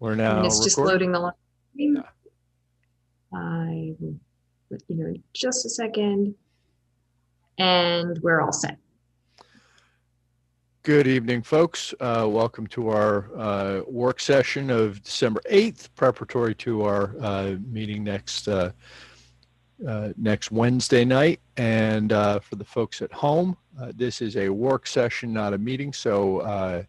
We're And now it's just recording. loading the line. Yeah. I will let you know in just a second. And we're all set. Good evening, folks. Welcome to our work session of December 8th, preparatory to our meeting next Wednesday night. And for the folks at home, this is a work session, not a meeting. So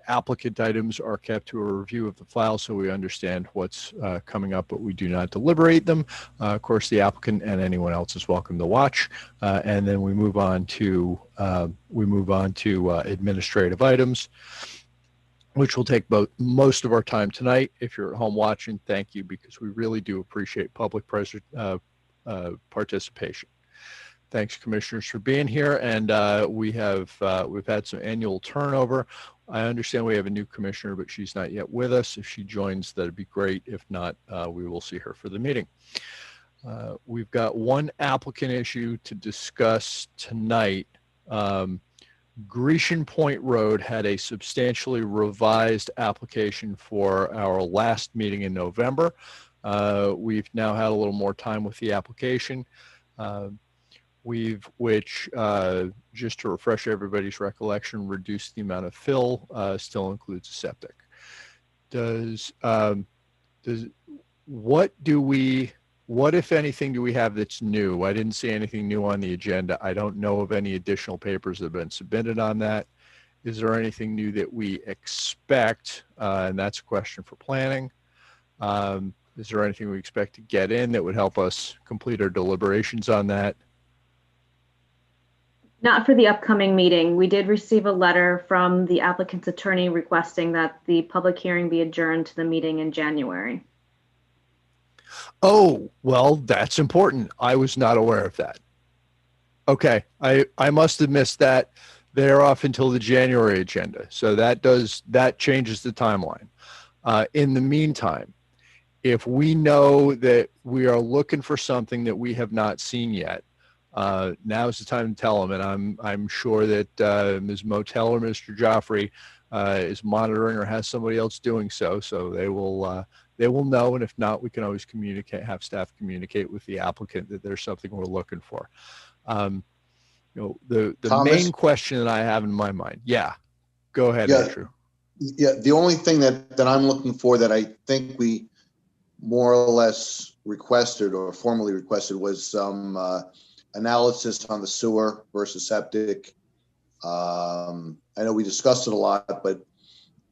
applicant items are kept to a review of the file so we understand what's coming up, but we do not deliberate them. Of course, the applicant and anyone else is welcome to watch. And then we move on to administrative items, which will take most of our time tonight. If you're at home watching, thank you, because we really do appreciate public participation. Thanks, commissioners, for being here. And we've had some annual turnover. I understand we have a new commissioner, but she's not yet with us. If she joins, that'd be great. If not, we will see her for the meeting. We've got one applicant issue to discuss tonight. Grecian Point Road had a substantially revised application for our last meeting in November. We've now had a little more time with the application. Which just to refresh everybody's recollection, reduced the amount of fill, still includes a septic. What if anything do we have that's new? I didn't see anything new on the agenda. I don't know of any additional papers that have been submitted on that. Is there anything new that we expect? And that's a question for planning. Is there anything we expect to get in that would help us complete our deliberations on that? Not for the upcoming meeting. We did receive a letter from the applicant's attorney requesting that the public hearing be adjourned to the meeting in January. Oh, well, that's important. I was not aware of that. Okay, I must have missed that. They're off until the January agenda. So that changes the timeline. In the meantime, if we know that we are looking for something that we have not seen yet, now's the time to tell them, and I'm sure that Ms. Motel or Mr. Joffrey is monitoring or has somebody else doing so. So they will know, and if not, we can always have staff communicate with the applicant that there's something we're looking for. The Thomas, main question that I have in my mind. Yeah, go ahead, yeah, Andrew. Yeah, the only thing that I'm looking for that I think we more or less requested or formally requested was some analysis on the sewer versus septic. I know we discussed it a lot, but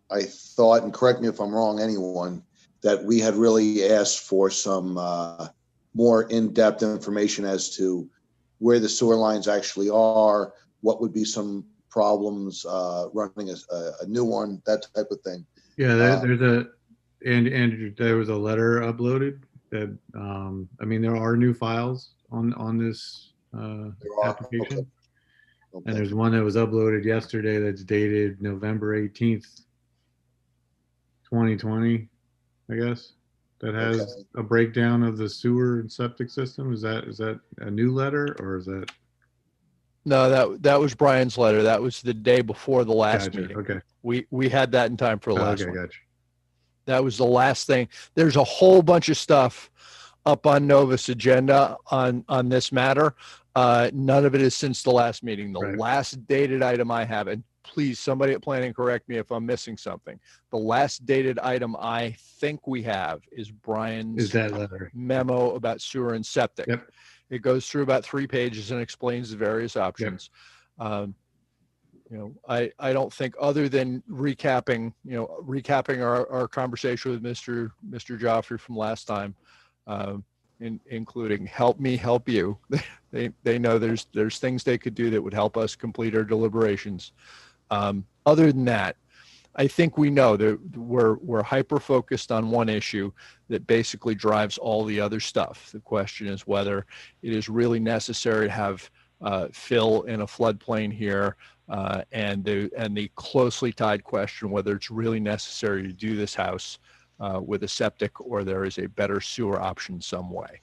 I thought, and correct me if I'm wrong, anyone, that we had really asked for some more in-depth information as to where the sewer lines actually are, what would be some problems running a new one, that type of thing. Yeah, there was a letter uploaded that, I mean, there are new files on this application. Okay. And there's one that was uploaded yesterday that's dated November 18th, 2020, I guess, that has a breakdown of the sewer and septic system. Is that a new letter, or is that? No, that was Brian's letter. That was the day before the last meeting. Okay. We had that in time for the last one. Gotcha. That was the last thing. There's a whole bunch of stuff up on Novus agenda on this matter. None of it is since the last meeting. The last dated item I have, and please, somebody at planning correct me if I'm missing something. The last dated item I think we have is Brian's memo about sewer and septic. Yep. It goes through about 3 pages and explains the various options. Yep. I don't think, other than recapping our conversation with Mr. Joffrey from last time, including help me help you. They know there's things they could do that would help us complete our deliberations. Other than that, I think we know that we're hyper focused on one issue that basically drives all the other stuff. The question is whether it is really necessary to have fill in a floodplain here, and the closely tied question whether it's really necessary to do this house with a septic, or there is a better sewer option some way.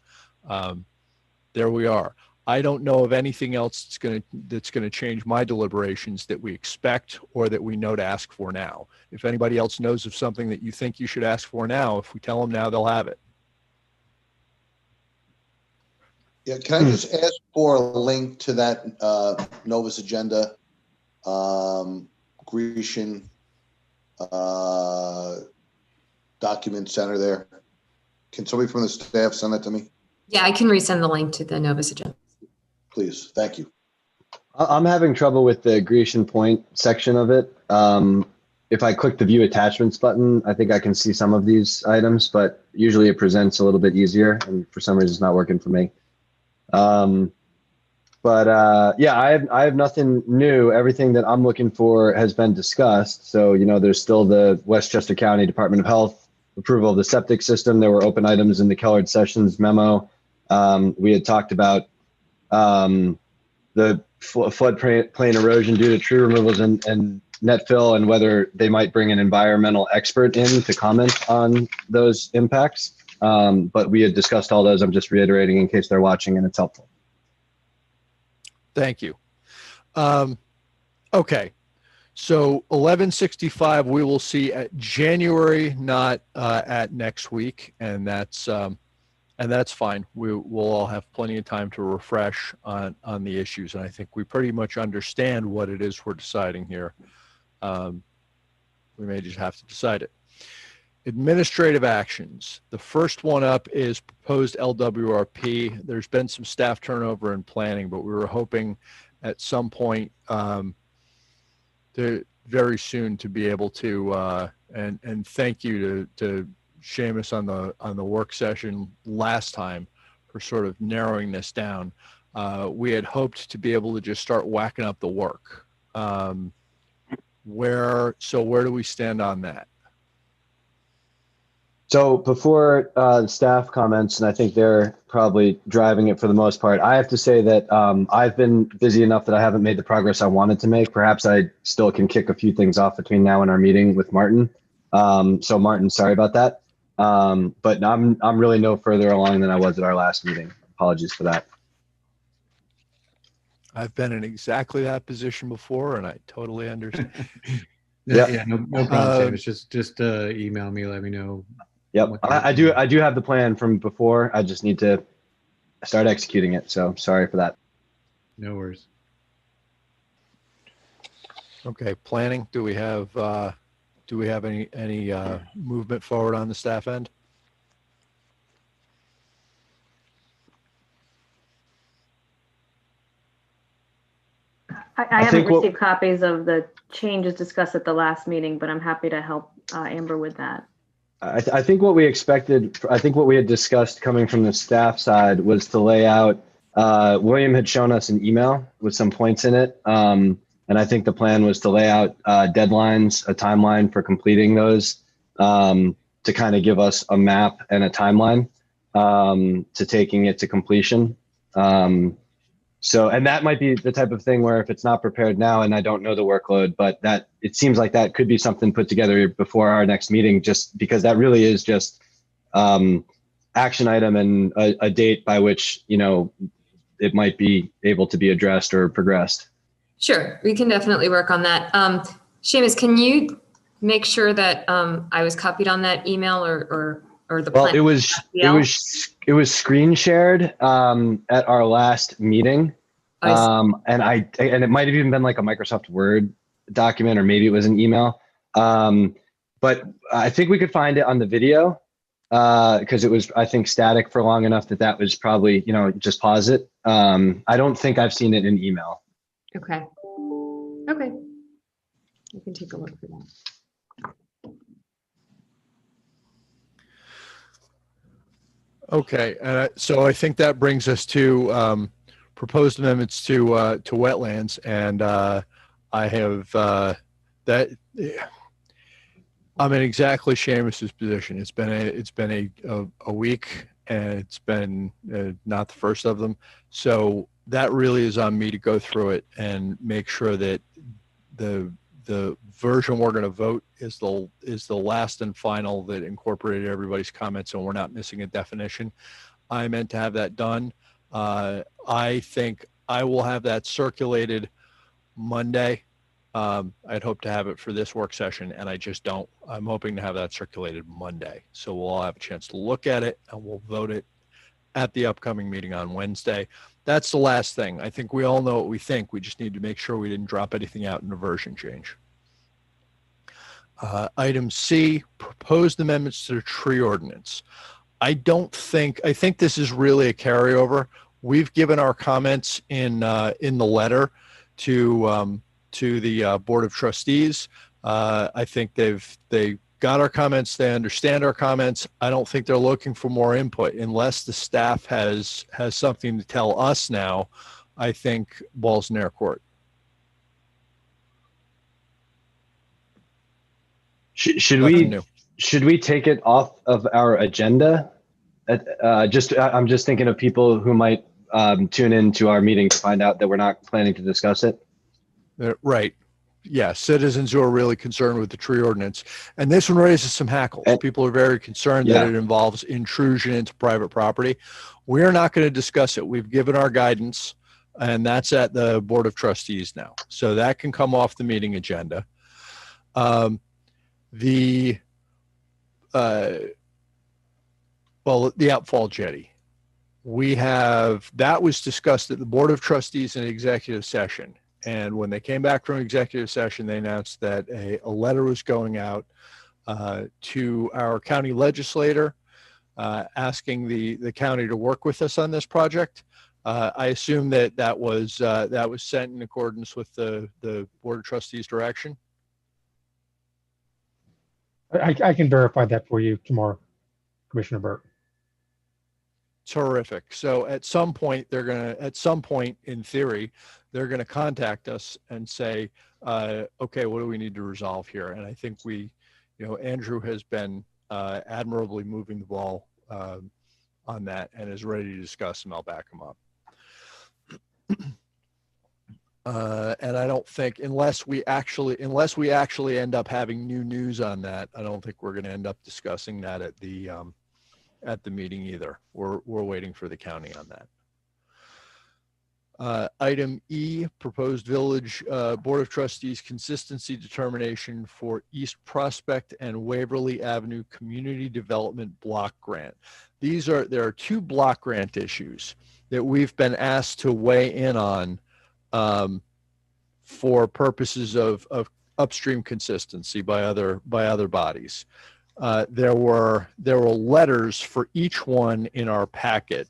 There we are. I don't know of anything else that's going to change my deliberations that we expect or that we know to ask for now. If anybody else knows of something that you think you should ask for now, if we tell them now, they'll have it. Yeah, can I just ask for a link to that Novus agenda, Grecian document center there? Can somebody from the staff send that to me? Yeah, I can resend the link to the Novus agenda. Please, thank you. I'm having trouble with the Grecian point section of it. If I click the view attachments button, I think I can see some of these items, but usually it presents a little bit easier, and for some reason it's not working for me. Yeah, I have nothing new. Everything that I'm looking for has been discussed. So, there's still the Westchester County Department of Health approval of the septic system. There were open items in the Kellard Sessions memo. We had talked about the floodplain erosion due to tree removals and net fill, and whether they might bring an environmental expert in to comment on those impacts. But we had discussed all those. I'm just reiterating in case they're watching and it's helpful. Thank you. Okay. So 1165, we will see at January, not at next week. And that's fine. We'll all have plenty of time to refresh on the issues. And I think we pretty much understand what it is we're deciding here. We may just have to decide it. Administrative actions. The first one up is proposed LWRP. There's been some staff turnover in planning, but we were hoping at some point very soon to be able to, and thank you to Seamus on the work session last time for sort of narrowing this down. We had hoped to be able to just start whacking up the work. Where do we stand on that? So before staff comments, and I think they're probably driving it for the most part, I have to say that I've been busy enough that I haven't made the progress I wanted to make. Perhaps I still can kick a few things off between now and our meeting with Martin. So Martin, sorry about that. But I'm really no further along than I was at our last meeting. Apologies for that. I've been in exactly that position before, and I totally understand. Yeah, no problem, Sam. Just email me, let me know. Yep, I do have the plan from before. I just need to start executing it. So sorry for that. No worries. Okay, planning. Do we have any movement forward on the staff end? I haven't received copies of the changes discussed at the last meeting, but I'm happy to help Amber with that. I think what we expected, I think what we had discussed coming from the staff side was to lay out, William had shown us an email with some points in it. And I think the plan was to lay out deadlines, a timeline for completing those, to kind of give us a map and a timeline to taking it to completion. And that might be the type of thing where if it's not prepared now, and I don't know the workload, but that it seems like that could be something put together before our next meeting, just because that really is just action item and a date by which, it might be able to be addressed or progressed. Sure, we can definitely work on that. Seamus, can you make sure that I was copied on that email or the plan? Well, it was screen shared at our last meeting, and it might have even been like a Microsoft Word document, or maybe it was an email. But I think we could find it on the video because it was, I think, static for long enough that was probably, just pause it. I don't think I've seen it in email. Okay. You can take a look for that. Okay, so I think that brings us to proposed amendments to wetlands, and I have that. I'm in exactly Seamus's position. It's been a week, and it's been not the first of them. So that really is on me to go through it and make sure that the version we're going to vote is the last and final that incorporated everybody's comments, and we're not missing a definition. I meant to have that done I think I will have that circulated Monday. I'd hope to have it for this work session, and I just don't. I'm hoping to have that circulated Monday. So we'll all have a chance to look at it, and we'll vote it at the upcoming meeting on Wednesday. That's the last thing. I think we all know what we think. We just need to make sure we didn't drop anything out in a version change. Item C, proposed amendments to the tree ordinance. I think this is really a carryover. We've given our comments in the letter to the Board of Trustees. I think they got our comments. They understand our comments. I don't think they're looking for more input unless the staff has something to tell us now. I think ball's in their court. Should Nothing we new. should we take it off of our agenda? I'm just thinking of people who might tune into our meeting to find out that we're not planning to discuss it. Right. Yeah, citizens who are really concerned with the tree ordinance. And this one raises some hackles. People are very concerned that it involves intrusion into private property. We're not going to discuss it. We've given our guidance, and that's at the Board of Trustees now. So that can come off the meeting agenda. The outfall jetty. That was discussed at the Board of Trustees in executive session. And when they came back from executive session, they announced that a letter was going out to our county legislator asking the county to work with us on this project. I assume that was sent in accordance with the Board of Trustees direction. I can verify that for you tomorrow, Commissioner Burt. Terrific. So at some point, in theory, they're going to contact us and say, okay, what do we need to resolve here? And I think Andrew has been admirably moving the ball on that and is ready to discuss, and I'll back him up. And I don't think, unless we actually end up having new news on that, I don't think we're going to end up discussing that at the meeting either. We're waiting for the county on that. Item E, proposed village Board of Trustees consistency determination for East Prospect and Waverly Avenue Community Development Block Grant. There are two block grant issues that we've been asked to weigh in on for purposes of upstream consistency by other bodies. There were letters for each one in our packet.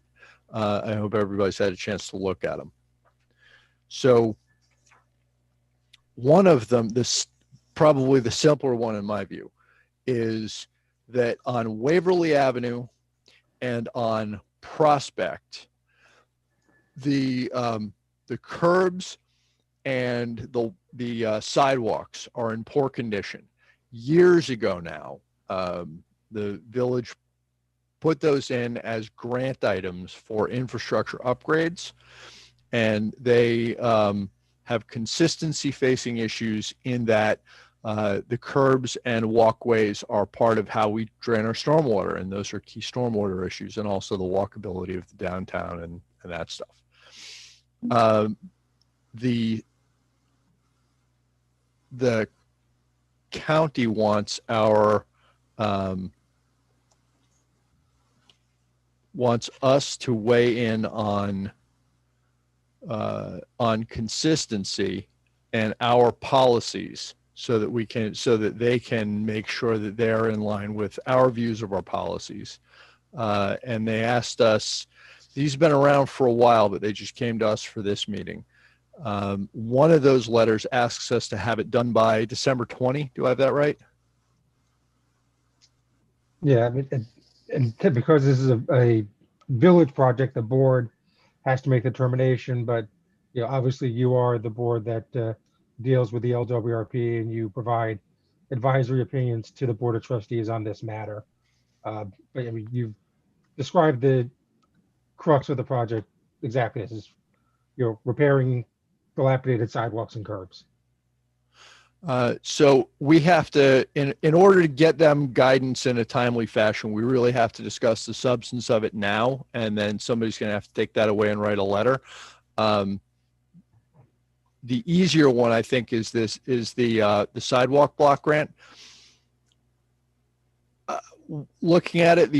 I hope everybody's had a chance to look at them. So one of them, probably the simpler one in my view, is that on Waverly Avenue and on Prospect, the curbs and the sidewalks are in poor condition. Years ago now, the village put those in as grant items for infrastructure upgrades, and they have consistency facing issues in that the curbs and walkways are part of how we drain our stormwater, and those are key stormwater issues, and also the walkability of the downtown and that stuff. The county wants us to weigh in on consistency and our policies so that they can make sure that they're in line with our views of our policies. And they asked us, these have been around for a while, but they just came to us for this meeting. One of those letters asks us to have it done by December 20. Do I have that right? Yeah, I mean, and because this is a village project, the board has to make the determination, but obviously you are the board that deals with the LWRP, and you provide advisory opinions to the Board of Trustees on this matter. But I mean, you've described the crux of the project exactly. This is repairing dilapidated sidewalks and curbs. So we have to, in order to get them guidance in a timely fashion, we really have to discuss the substance of it now, and then somebody's going to have to take that away and write a letter. The easier one, I think, is the sidewalk block grant. Looking at it,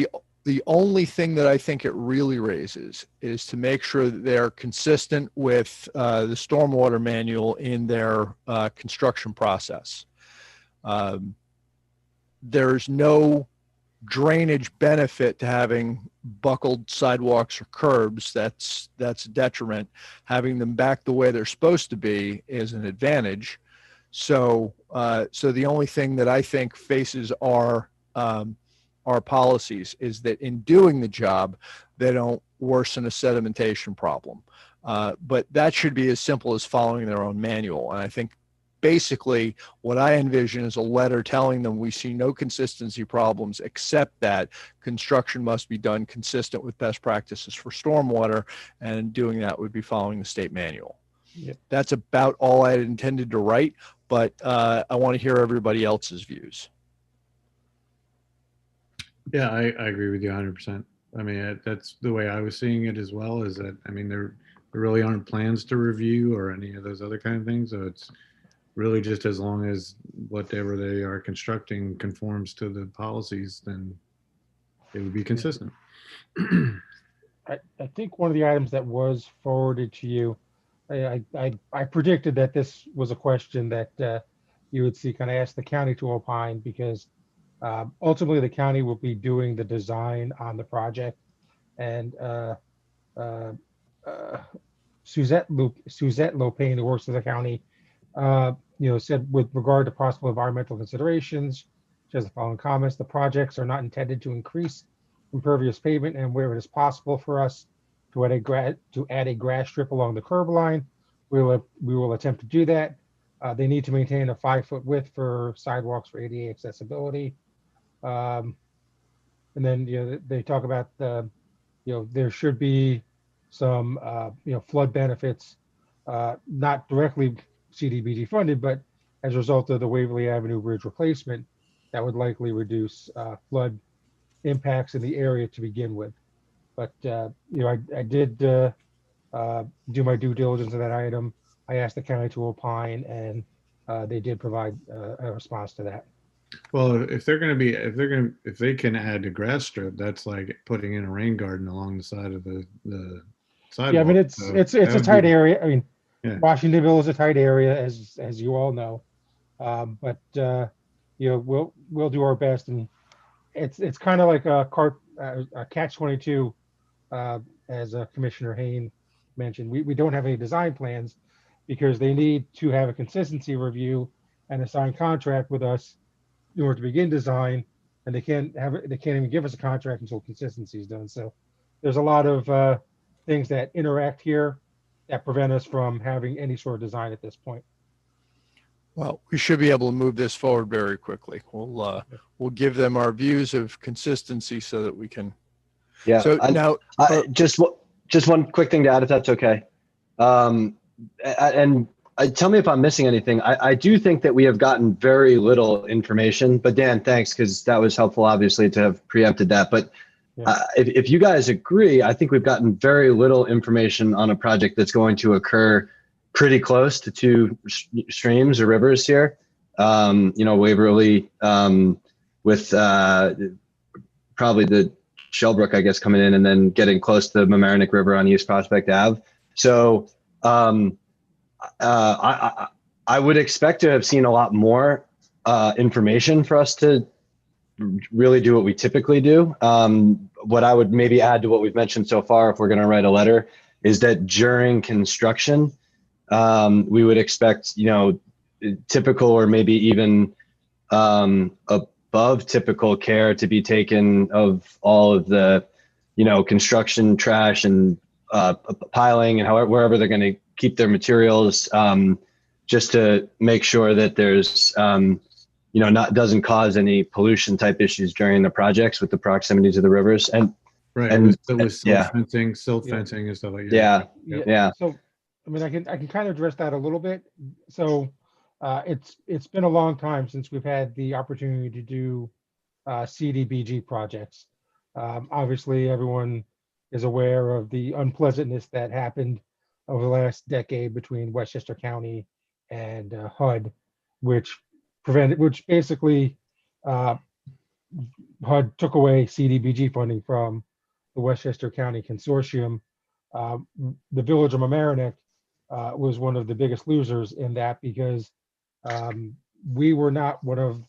the only thing that I think it really raises is to make sure that they're consistent with the stormwater manual in their construction process. There's no drainage benefit to having buckled sidewalks or curbs. That's a detriment. Having them back the way they're supposed to be is an advantage. So the only thing that I think faces our policies is that in doing the job, they don't worsen a sedimentation problem. But that should be as simple as following their own manual. And I think basically what I envision is a letter telling them we see no consistency problems, except that construction must be done consistent with best practices for stormwater, and doing that would be following the state manual. Yep. That's about all I had intended to write, but I want to hear everybody else's views. Yeah, I agree with you 100%. I mean, that's the way I was seeing it as well, is that, I mean, there really aren't plans to review or any of those other kind of things. So it's really just as long as whatever they are constructing conforms to the policies, then it would be consistent. I think one of the items that was forwarded to you, I predicted that this was a question that you would see kind of ask the county to opine, because ultimately the county will be doing the design on the project. And Suzette Lopane, who works for the county, said with regard to possible environmental considerations, she has the following comments: the projects are not intended to increase impervious pavement, and where it is possible for us to add a grass strip along the curb line, we will attempt to do that. They need to maintain a 5-foot width for sidewalks for ADA accessibility. And then, they talk about there should be some, flood benefits, not directly CDBG funded, but as a result of the Waverly Avenue Bridge replacement, that would likely reduce flood impacts in the area to begin with. But, I did do my due diligence on that item. I asked the county to opine, and they did provide a response to that. Well, if they can add a grass strip, that's like putting in a rain garden along the side of the sidewalk. Yeah, I mean, it's a tight area. I mean, Yeah. Washingtonville is a tight area, as you all know. But we'll do our best, and it's kind of like a catch-22, as Commissioner Hayne mentioned. We don't have any design plans because they need to have a consistency review and a signed contract with us in order to begin design, and they can't even give us a contract until consistency is done. So there's a lot of things that interact here that prevent us from having any sort of design at this point. Well, we should be able to move this forward very quickly. We'll give them our views of consistency so that we can. Yeah. So now, just one quick thing to add, if that's okay. And tell me if I'm missing anything. I do think that we have gotten very little information, but Dan, thanks, because that was helpful, obviously, to have preempted that. But if you guys agree, I think we've gotten very little information on a project that's going to occur pretty close to 2 streams or rivers here. Waverly, with probably the Shellbrook, I guess, coming in and then getting close to the Mamaroneck River on East Prospect Ave. So I would expect to have seen a lot more information for us to really do what we typically do. What I would maybe add to what we've mentioned so far, if we're going to write a letter, is that during construction, we would expect, typical or maybe even above typical care to be taken of all of the, construction trash and piling and wherever they're going to keep their materials, just to make sure that there's, doesn't cause any pollution type issues during the projects with the proximity to the rivers. And right, and with silt fencing and stuff like that. Yeah. So, I mean, I can kind of address that a little bit. So, It's been a long time since we've had the opportunity to do CDBG projects. Obviously, everyone is aware of the unpleasantness that happened over the last decade between Westchester County and HUD, which basically uh, HUD took away CDBG funding from the Westchester County Consortium. The village of Mamaroneck was one of the biggest losers in that because um, we were not one of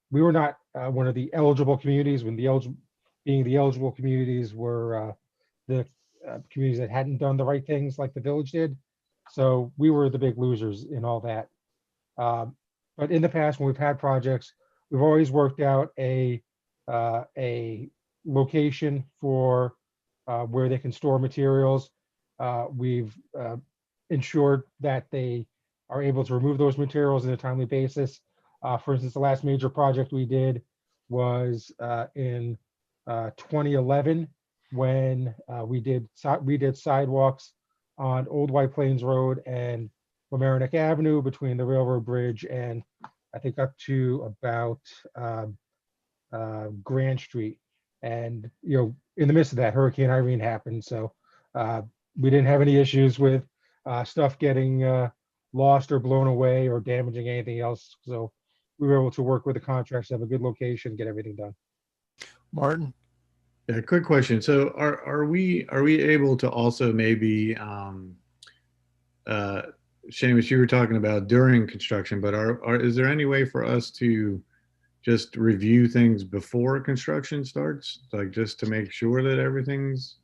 one of the eligible communities when being the eligible communities were the communities that hadn't done the right things like the village did. So we were the big losers in all that. Um, but in the past, when we've had projects, we've always worked out a location for where they can store materials. We've ensured that they are able to remove those materials on a timely basis. For instance, the last major project we did was in 2011 when we did sidewalks on Old White Plains Road and Mamaroneck Avenue between the railroad bridge and I think up to about Grand Street. And in the midst of that, Hurricane Irene happened, so uh, we didn't have any issues with stuff getting lost or blown away or damaging anything else. So we were able to work with the contractors, have a good location, get everything done. Martin? Yeah, quick question. So are we able to also maybe Seamus, you were talking about during construction, but is there any way for us to just review things before construction starts, like just to make sure that everything's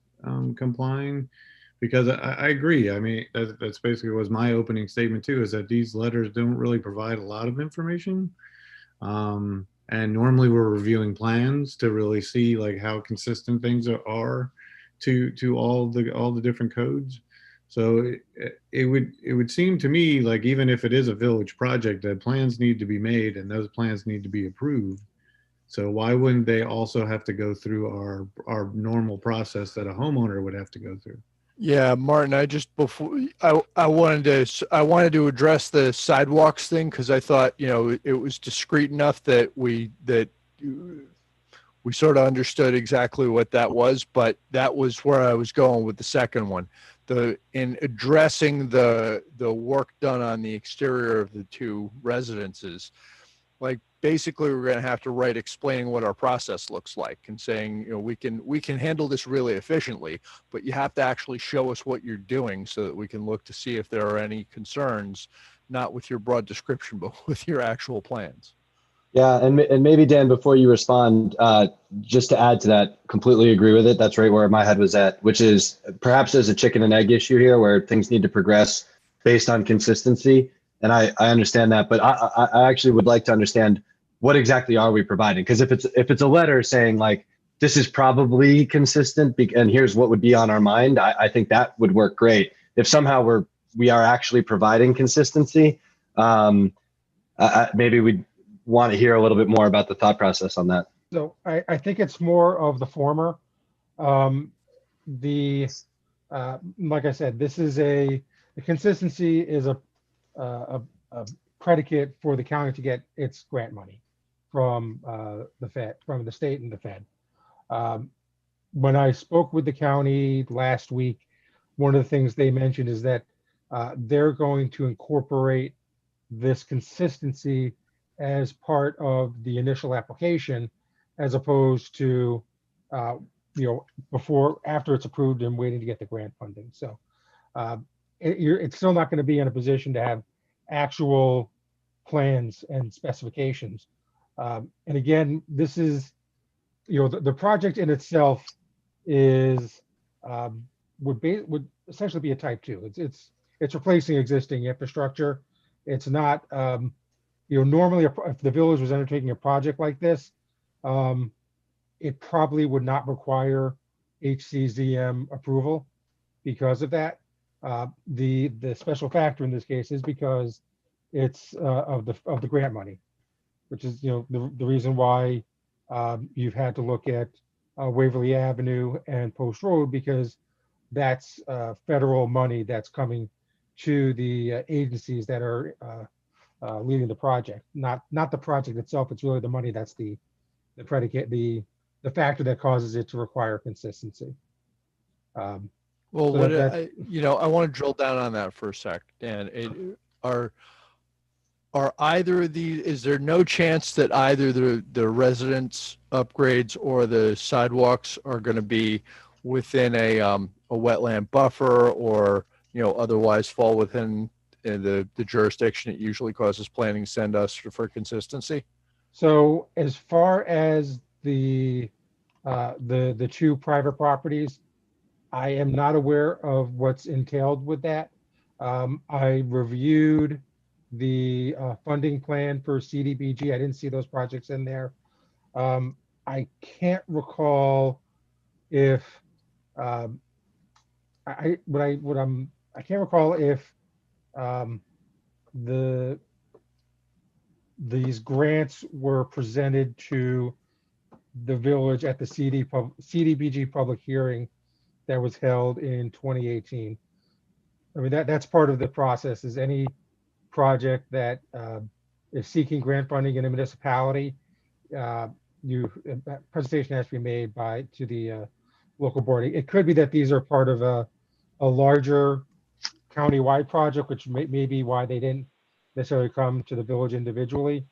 complying? Because I agree. I mean, that's basically was my opening statement too, is that these letters don't really provide a lot of information. And normally we're reviewing plans to really see like how consistent things are to all the different codes. So it would seem to me like even if it is a village project, that plans need to be made and those plans need to be approved. So why wouldn't they also have to go through our normal process that a homeowner would have to go through? Yeah, Martin, I wanted to address the sidewalks thing because I thought, it was discreet enough that we sort of understood exactly what that was, but that was where I was going with the second one. In addressing the work done on the exterior of the two residences, like basically we're going to have to write explaining what our process looks like and saying, we can handle this really efficiently, but you have to actually show us what you're doing so that we can look to see if there are any concerns, not with your broad description, but with your actual plans. Yeah, and maybe Dan, before you respond, just to add to that, completely agree with it. That's right where my head was at, which is perhaps there's a chicken and egg issue here where things need to progress based on consistency. And I understand that, but I actually would like to understand what exactly are we providing? Because if it's a letter saying like, this is probably consistent and here's what would be on our mind, I think that would work great. If somehow we are actually providing consistency, maybe we'd want to hear a little bit more about the thought process on that. So I think it's more of the former. Like I said, the consistency is a predicate for the county to get its grant money from the state and the Fed. When I spoke with the county last week, one of the things they mentioned is that they're going to incorporate this consistency as part of the initial application, as opposed to after it's approved and waiting to get the grant funding. So it's still not going to be in a position to have actual plans and specifications. And again, this is the project in itself is would essentially be a type 2. It's replacing existing infrastructure. It's not normally if the village was undertaking a project like this, it probably would not require HCZM approval because of that. The special factor in this case is because it's of the grant money, which is the reason why you've had to look at Waverly Avenue and Post Road, because that's federal money that's coming to the agencies that are leading the project, not the project itself. It's really the money that's the predicate, the factor that causes it to require consistency. Well, So what that- I want to drill down on that for a sec, Dan. Are either of these, is there no chance that either the residence upgrades or the sidewalks are going to be within a wetland buffer, or otherwise fall within the jurisdiction it usually causes planning to send us for consistency? So as far as the two private properties, I am not aware of what's entailed with that. I reviewed the funding plan for CDBG. I didn't see those projects in there. I can't recall if I can't recall if these grants were presented to the village at the CDBG public hearing that was held in 2018. I mean, that's part of the process. Is any project that is seeking grant funding in a municipality, presentation has to be made to the local board. It could be that these are part of a larger county-wide project, which may be why they didn't necessarily come to the village individually.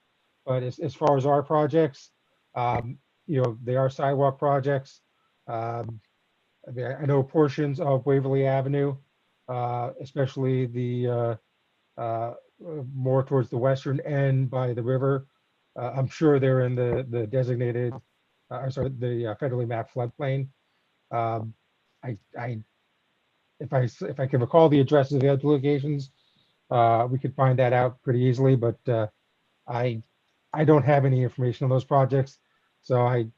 But as far as our projects, they are sidewalk projects. I know portions of Waverly Avenue, especially the more towards the western end by the river. I'm sure they're in the designated, the federally mapped floodplain. If I can recall the addresses of the other locations, we could find that out pretty easily. But I don't have any information on those projects, so I'm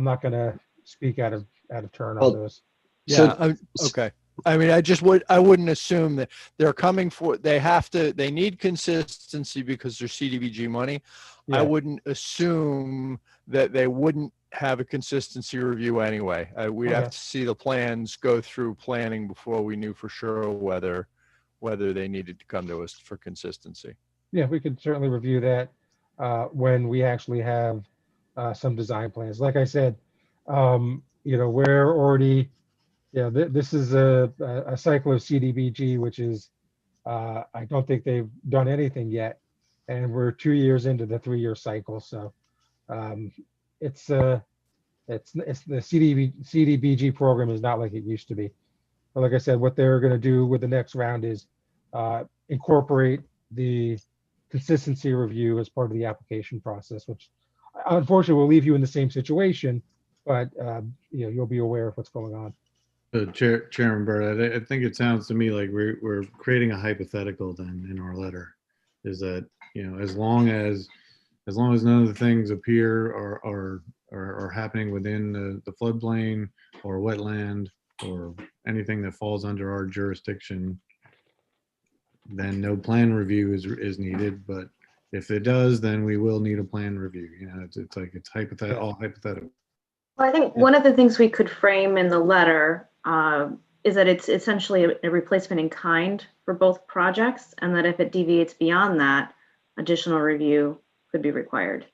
not going to speak out of turn on those. Yeah. Okay. I mean, I wouldn't assume that they're coming for, they need consistency because they're CDBG money. Yeah. I wouldn't assume that they wouldn't have a consistency review anyway. We'd have Okay. to see the plans go through planning before we knew for sure whether they needed to come to us for consistency. Yeah, we could certainly review that when we actually have some design plans. Like I said, we're already, this is a cycle of CDBG, which is, I don't think they've done anything yet. And we're 2 years into the 3-year cycle. So it's the CDBG program is not like it used to be. But like I said, what they're going to do with the next round is incorporate the consistency review as part of the application process, which unfortunately will leave you in the same situation, but you'll be aware of what's going on. So Chairman Burt, I think it sounds to me like we're creating a hypothetical then in our letter, is that, as long as none of the things appear are happening within the floodplain or wetland or anything that falls under our jurisdiction, then no plan review is needed. But if it does, then we will need a plan review. It's like it's all hypothetical. Well, I think one of the things we could frame in the letter is that it's essentially a replacement in kind for both projects, and that if it deviates beyond that, additional review could be required.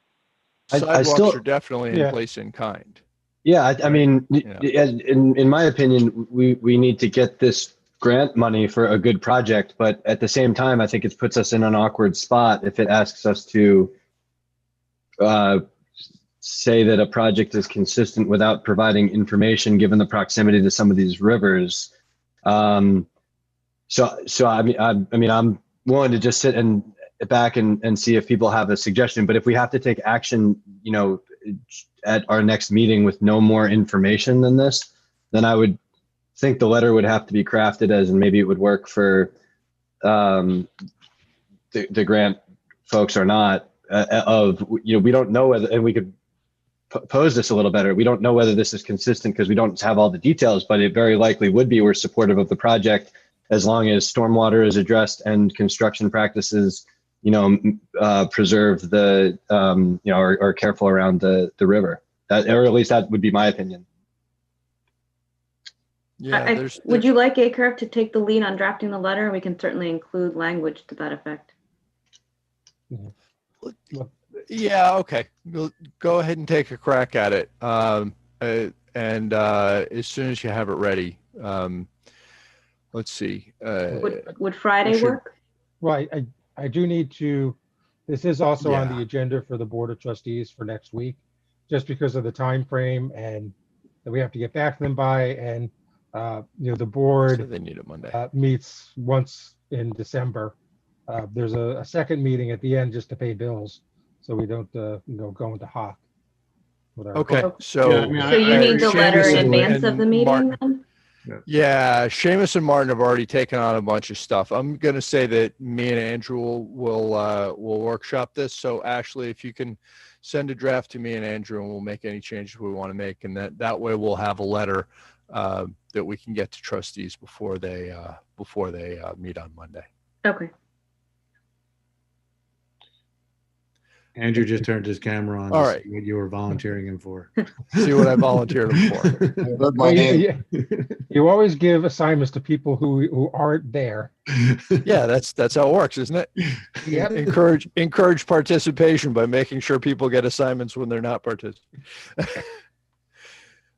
Sidewalks are definitely in Yeah. place in kind. Yeah, I mean, Yeah. in my opinion, we need to get this grant money for a good project, but at the same time, I think it puts us in an awkward spot if it asks us to say that a project is consistent without providing information, given the proximity to some of these rivers. So I mean, I'm willing to just sit back and see if people have a suggestion. But if we have to take action, at our next meeting with no more information than this, then I would think the letter would have to be crafted as, and maybe it would work for the grant folks or not, we don't know whether, and we could pose this a little better. We don't know whether this is consistent because we don't have all the details, but it very likely would be. We're supportive of the project as long as stormwater is addressed and construction practices, preserve the, are careful around the river. Or at least that would be my opinion. Yeah. Would you like ACRF to take the lead on drafting the letter? We can certainly include language to that effect. Yeah, okay. We'll go ahead and take a crack at it. And as soon as you have it ready, let's see. Would Friday should- work? Right, I do need to, this is also on Yeah. the agenda for the Board of Trustees for next week, just because of the time frame and that we have to get back to them by, and, the So board they need it Monday. meets once in December. There's a second meeting at the end just to pay bills, so we don't, go into hock. with our- Okay, Yeah, so. I mean, So you need the letter Seamus in and- advance of and the meeting Martin- then? Yeah, Seamus and Martin have already taken on a bunch of stuff. I'm going to say that me and Andrew will workshop this. So Ashley, if you can send a draft to me and Andrew, and we'll make any changes we want to make, and that way we'll have a letter that we can get to trustees before they meet on Monday. Okay. Andrew just turned his camera on. All to right. see what you were volunteering him for. See what I volunteered him for. I heard my Well, name. you always give assignments to people who aren't there. Yeah, that's how it works, isn't it? Yep. Encourage participation by making sure people get assignments when they're not participating.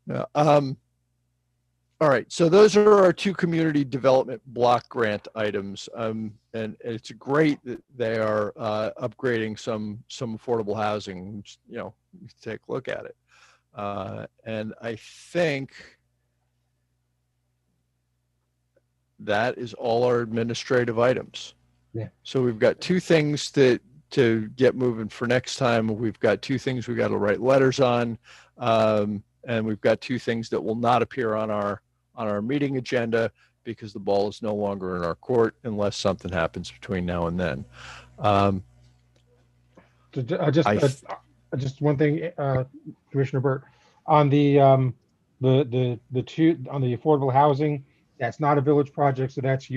No, all right, so those are our two community development block grant items, and it's great that they are upgrading some affordable housing. Take a look at it, and I think that is all our administrative items. Yeah. So we've got two things to get moving for next time. We've got two things we got to write letters on, and we've got two things that will not appear on our meeting agenda because the ball is no longer in our court unless something happens between now and then. Just one thing, Commissioner Burt, on the two on the affordable housing, that's not a village project, so that's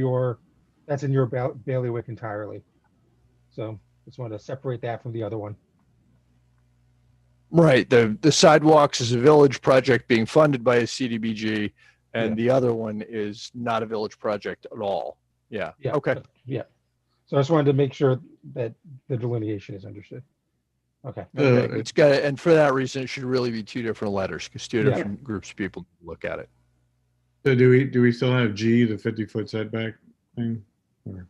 in your bailiwick entirely. So just want to separate that from the other one. Right. The sidewalks is a village project being funded by a CDBG, and the other one is not a village project at all. Yeah. Yeah. Okay. Yeah. So I just wanted to make sure that the delineation is understood. Okay. Okay. It's got, and for that reason, it should really be two different letters because two Yeah. different groups of people look at it. So do we still have G, the 50-foot setback thing? Or-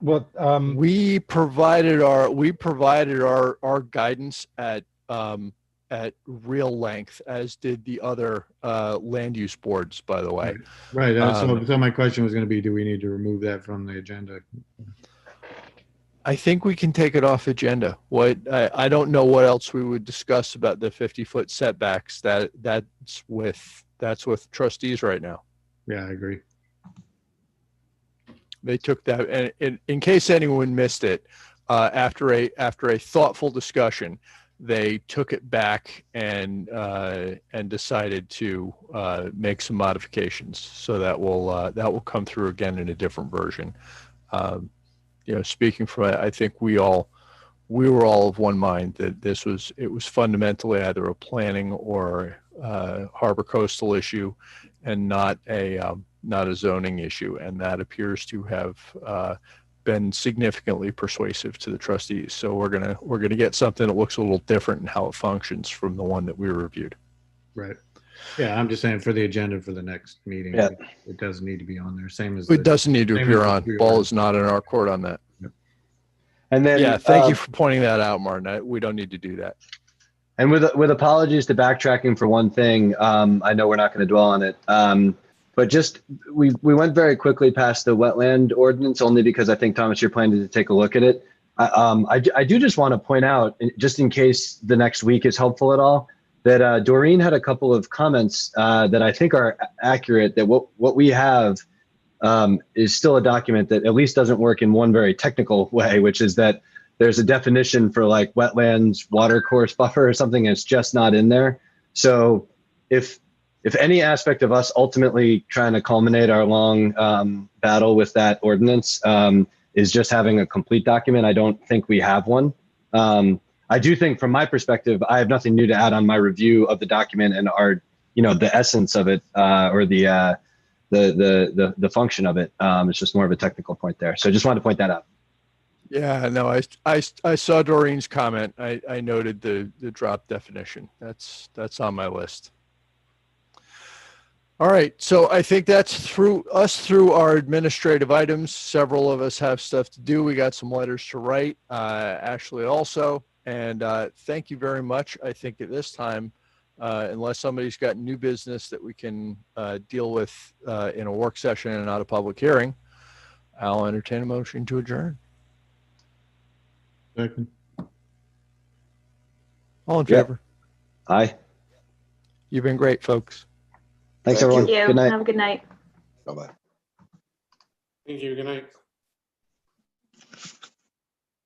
Well, We provided our guidance at real length, as did the other land use boards, by the way. Right. So my question was going to be, do we need to remove that from the agenda? I think we can take it off agenda. I don't know what else we would discuss about the 50-foot setbacks. That's with trustees right now. Yeah, I agree. They took that, and in case anyone missed it, after a thoughtful discussion, they took it back and decided to make some modifications. So that will come through again in a different version. Speaking from, I think we were all of one mind that it was fundamentally either a planning or harbor coastal issue, and not a zoning issue, and that appears to have been significantly persuasive to the trustees. So we're gonna get something that looks a little different in how it functions from the one that we reviewed. Right. Yeah, I'm just saying for the agenda for the next meeting, Yeah. it doesn't need to be on there. Same as It doesn't need to same appear as the on. pre-order. Ball is not in our court on that. And then, Yeah, thank you for pointing that out, Martin. We don't need to do that. And with apologies to backtracking for one thing, I know we're not going to dwell on it, but just we went very quickly past the wetland ordinance only because I think, Thomas, you're planning to take a look at it. I do just want to point out, just in case the next week is helpful at all, that Doreen had a couple of comments that I think are accurate, that what we have is still a document that at least doesn't work in one very technical way, which is that there's a definition for like wetlands, water course buffer or something, and it's just not in there. So if any aspect of us ultimately trying to culminate our long battle with that ordinance is just having a complete document, I don't think we have one. I do think from my perspective, I have nothing new to add on my review of the document and the essence of it or the function of it. It's just more of a technical point there. So I just wanted to point that out. Yeah, no, I saw Doreen's comment. I noted the drop definition. That's on my list. All right, so I think that's through our administrative items. Several of us have stuff to do. We got some letters to write, Ashley also, and thank you very much. I think at this time, unless somebody's got new business that we can deal with in a work session and not a public hearing, I'll entertain a motion to adjourn. Second. All in Yep. favor? Aye. You've been great, folks. Thanks, Thank everyone. Thank you. Good night. Have a good night. Bye-bye. Thank you. Good night.